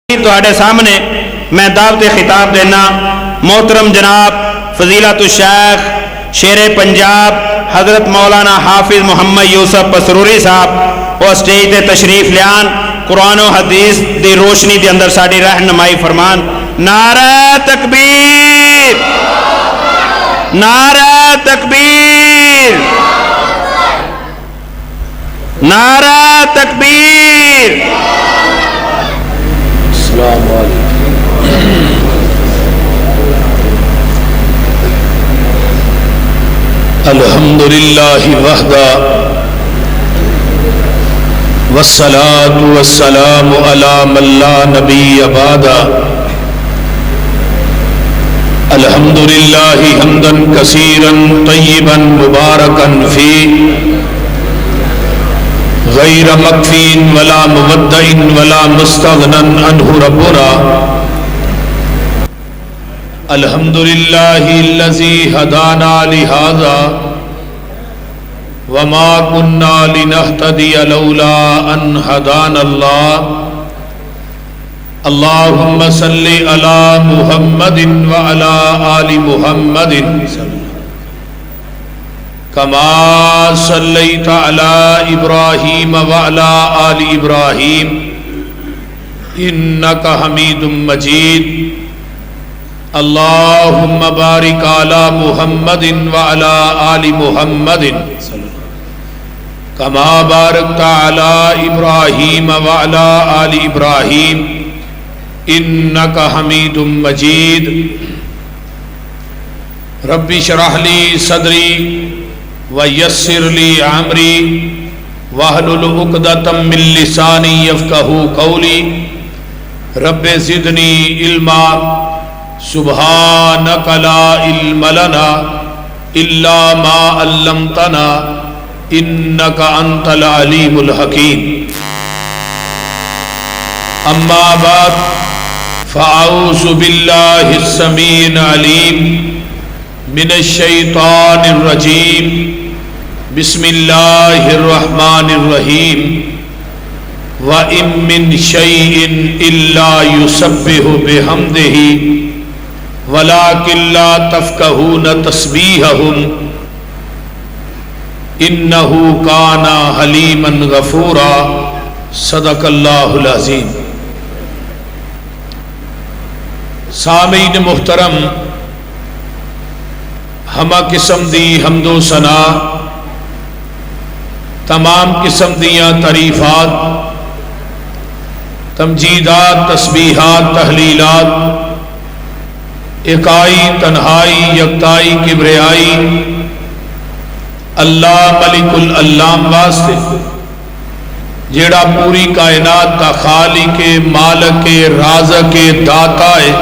تہاڈے سامنے میں دعوت خطاب دینا محترم جناب فضیلت الشیخ شیر پنجاب حضرت مولانا حافظ محمد یوسف پسروری صاحب وہ سٹیج تے تشریف لیان قرآن و حدیث دی روشنی دے اندر ساڈی رہنمائی فرمان۔ نعرہ تکبیر، نعرہ تکبیر، نعرہ تکبیر۔ السلام علیکم۔ الحمدللہ وحدہ والصلاة والسلام علی من لا نبی بعدہ۔ الحمدللہ حمدا کثیرا طیبا مبارکا فیہ غیر مکفین ولا مودع ولا مستغنا عنہ ربنا۔ الحمدللہ الذی ہدانا لہذا وما كنا لنہتدی لولا ان ہدانا اللہ۔ اللہم صلی علی محمد وعلی آل محمد کما صلیت علی ابراہیم وعلی آل ابراہیم انک حمید مجید۔ اللہم بارک علی محمد وعلی آل محمد کما بارکت علی ابراہیم وعلی آل ابراہیم انک حمید مجید۔ رب اشرح لی صدری ویسر لی امری واحلل عقدۃ من لسانی یفقہوا قولی۔ رب زدنی علما سبحانک لا علم لنا الا ما علمتنا انک انت العلیم الحکیم۔ اما بعد فاعوذ باللہ السمیع العلیم من الشیطان الرجیم بسم اللہ الرحمن الرحیم۔ وَإِن مِّن شَيْءٍ إِلَّا يُسَبِّحُ بِحَمْدِهِ وَلَٰكِن لَّا تَفْقَهُونَ تَسْبِيحَهُمْ إِنَّهُ كَانَ حَلِيمًا غَفُورًا۔ صدق اللہ العظیم۔ سامعین محترم، ہمہ قسم دی حمد و ثنا، تمام قسم دیاں تعریفات، تمجیدات، تسبیحات، تحلیلات، اکائی، تنہائی، یکتائی، کبریائی اللہ ملک العلام واسطے جیڑا پوری کائنات کا خالق، مالک، رازق، داتا ہے،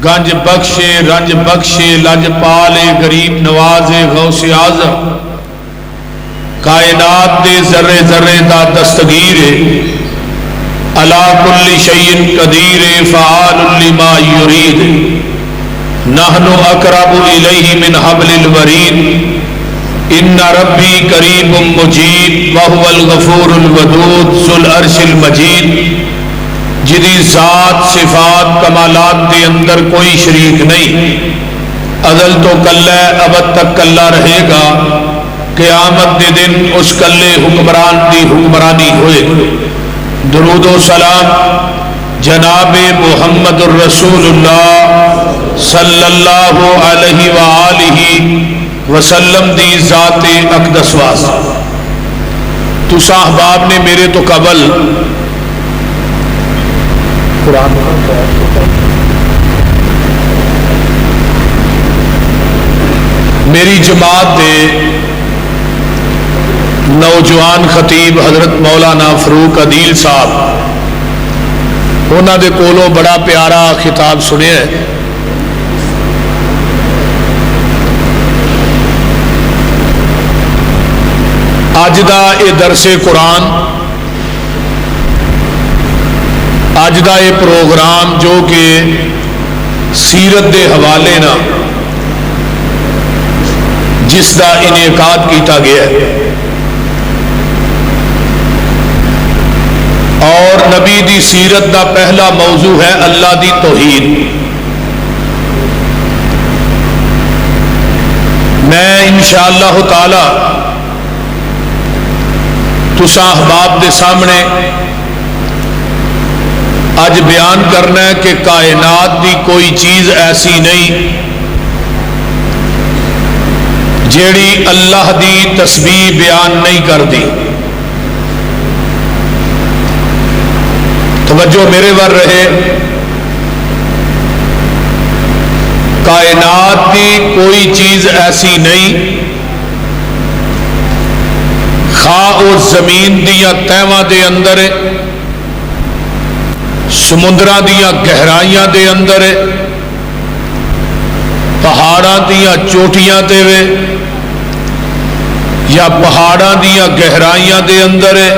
گنج بخشے، رنج بخشے، لج پالے، غریب نوازے، غوث اعظم، کائنات دے ذرے ذرے دا دستگیر ہے، علی کل شیء قدیر، فعال لما یرید، نحن اقرب الیہ من حبل الورید، ان ربی قریب مجید وہو الغفور الودود ذو العرش المجید۔ جدی ذات، صفات، کمالات کے اندر کوئی شریک نہیں، ازل تو کلہ ہے، ابد تک کلہ رہے گا، قیامت دے دن اس کلے حکمران دی حکمرانی ہوئے۔ درود و سلام جناب محمد الرسول اللہ صلی اللہ علیہ وآلہ وسلم دی ذات اقدس واسطے۔ تو صاحباب نے میرے تو قبل قرآن میری جماعت دے نوجوان خطیب حضرت مولانا فاروق عدیل صاحب انہاں دے کولوں بڑا پیارا خطاب سنیا ہے۔ اج دا اے درس قرآن، اج دا اے پروگرام جو کہ سیرت دے حوالے نہ جس دا انعقاد کیتا گیا ہے، اور نبی دی سیرت دا پہلا موضوع ہے اللہ دی توحید۔ میں انشاءاللہ تعالی تساں احباب دے سامنے اج بیان کرنا ہے کہ کائنات دی کوئی چیز ایسی نہیں جیڑی اللہ دی تسبیح بیان نہیں کرتی۔ توجہ میرے ور رہے، کائنات دی کوئی چیز ایسی نہیں خواہ او زمین دیا تہواں دے اندر ہے، سمندراں دیا گہرائیاں دے اندر ہے، پہاڑاں دیا چوٹیاں تے وے یا پہاڑاں دیا گہرائیاں دے اندر ہے،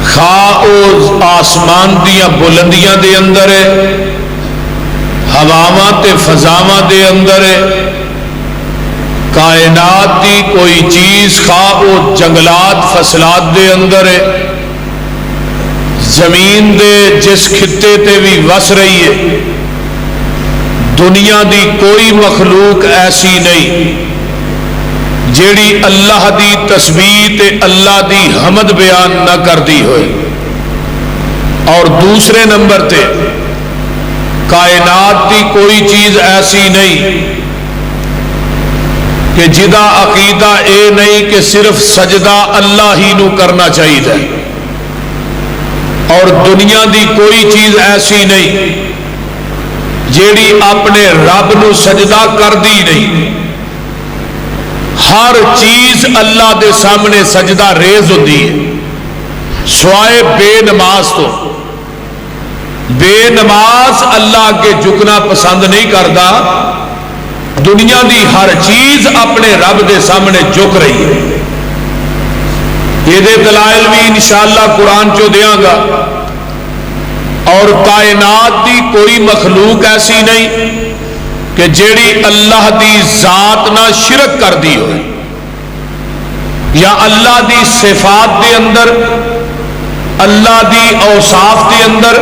خواہ او آسمان دیا بلندیاں دے اندر ہے، ہواواں تے فضاواں دے اندر ہے۔ کائنات دی کوئی چیز خواہ او جنگلات فصلات دے اندر ہے، زمین دے جس خطے تے بھی وس رہی ہے، دنیا دی کوئی مخلوق ایسی نہیں جیڑی اللہ دی تسبیح تے اللہ دی حمد بیان نہ کردی ہوئے۔ اور دوسرے نمبر تے کائنات دی کوئی چیز ایسی نہیں کہ جدا عقیدہ اے نہیں کہ صرف سجدہ اللہ ہی نو کرنا چاہیے، اور دنیا دی کوئی چیز ایسی نہیں جیڑی اپنے رب نو سجدہ کردی نہیں۔ ہر چیز اللہ دے سامنے سجدہ ریز ہوتی ہے سوائے بے نماز تو۔ بے نماز اللہ کے جھکنا پسند نہیں کرتا، دنیا دی ہر چیز اپنے رب دے سامنے جھک رہی ہے۔ یہ دلائل بھی انشاءاللہ قرآن چو دیاں گا۔ اور کائنات دی کوئی مخلوق ایسی نہیں کہ جیڑی اللہ دی ذات نہ شرک کر دی ہو، یا اللہ دی صفات دے اندر، اللہ دی اوصاف دے اندر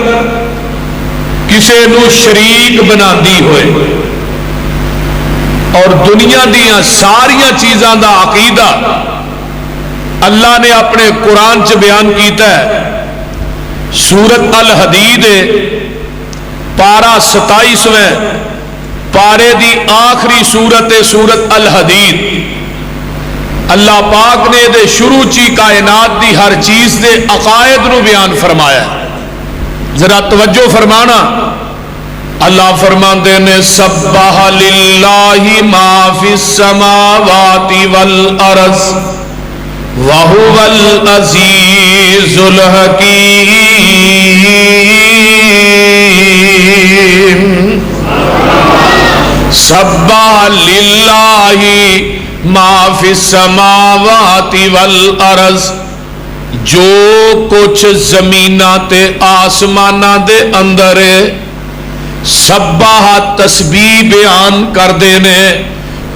کسے نو شریک بنا دی ہوئے۔ اور دنیا دیاں ساریاں چیزاں دا عقیدہ اللہ نے اپنے قرآن چ بیان کیتا ہے۔ سورت الحدید پارہ 27ویں پارے دی آخری سورت سورت الحدید، اللہ پاک نے دے شروع چی کائنات دی ہر چیز دے عقائد نو بیان فرمایا ہے۔ ذرا توجہ فرمانا، اللہ فرماندے نے سبح للہ ما فی السماوات والارض وَهُوَ الْعَزِيزُ الْحَكِيمُ۔ سَبَّحَ لِلَّهِ مَا فِي السَّمَاوَاتِ وَالْأَرْضِ، جو کچھ زمیناں تے آسماناں دے اندر ہے، سبح تسبیح بیان کر دینے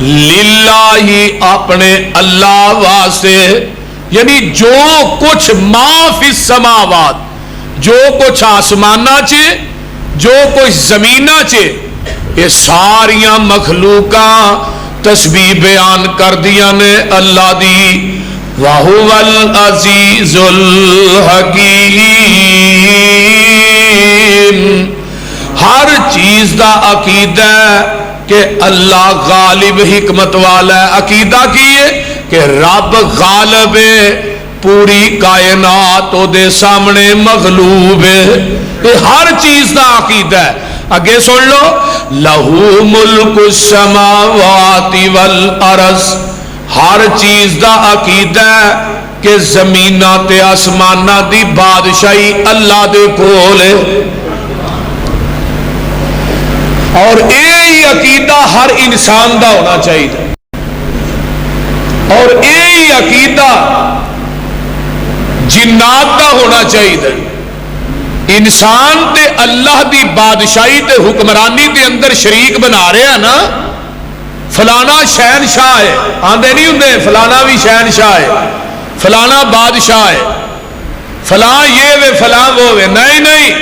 للہ اپنے اللہ واسطے، یعنی جو کچھ ما فی السماوات، جو کچھ آسمانہ چے، جو کچھ زمینہ چے، یہ ساریاں مخلوقاں تسبیح بیان کر دیا نے اللہ دی۔ وَهُوَ الْعَزِيزُ الْحَكِيمُ۔ ہر چیز دا عقیدہ کہ اللہ غالب حکمت والا ہے۔ عقیدہ کیے کہ رب غالب ہے، پوری کائنات دے سامنے مغلوب ہے، یہ ہر چیز دا عقیدہ ہے۔ اگے سن لو، لہو ملک السماوات والارض، ہر چیز دا عقیدہ ہے کہ زمیناں تے آسماناں دی بادشاہی اللہ دے کول ہے۔ اور یہی عقیدہ ہر انسان دا ہونا چاہیے، اور یہی عقیدہ جنات دا ہونا چاہیے۔ انسان تے اللہ دی بادشاہی تے حکمرانی دے اندر شریک بنا رہے ہیں نا، فلانا شہنشاہ ہے، آندے نہیں ہوندے فلانا بھی شہنشاہ ہے، فلانا بادشاہ ہے، فلاں یہ وے فلاں وہ وے، نہیں نہیں،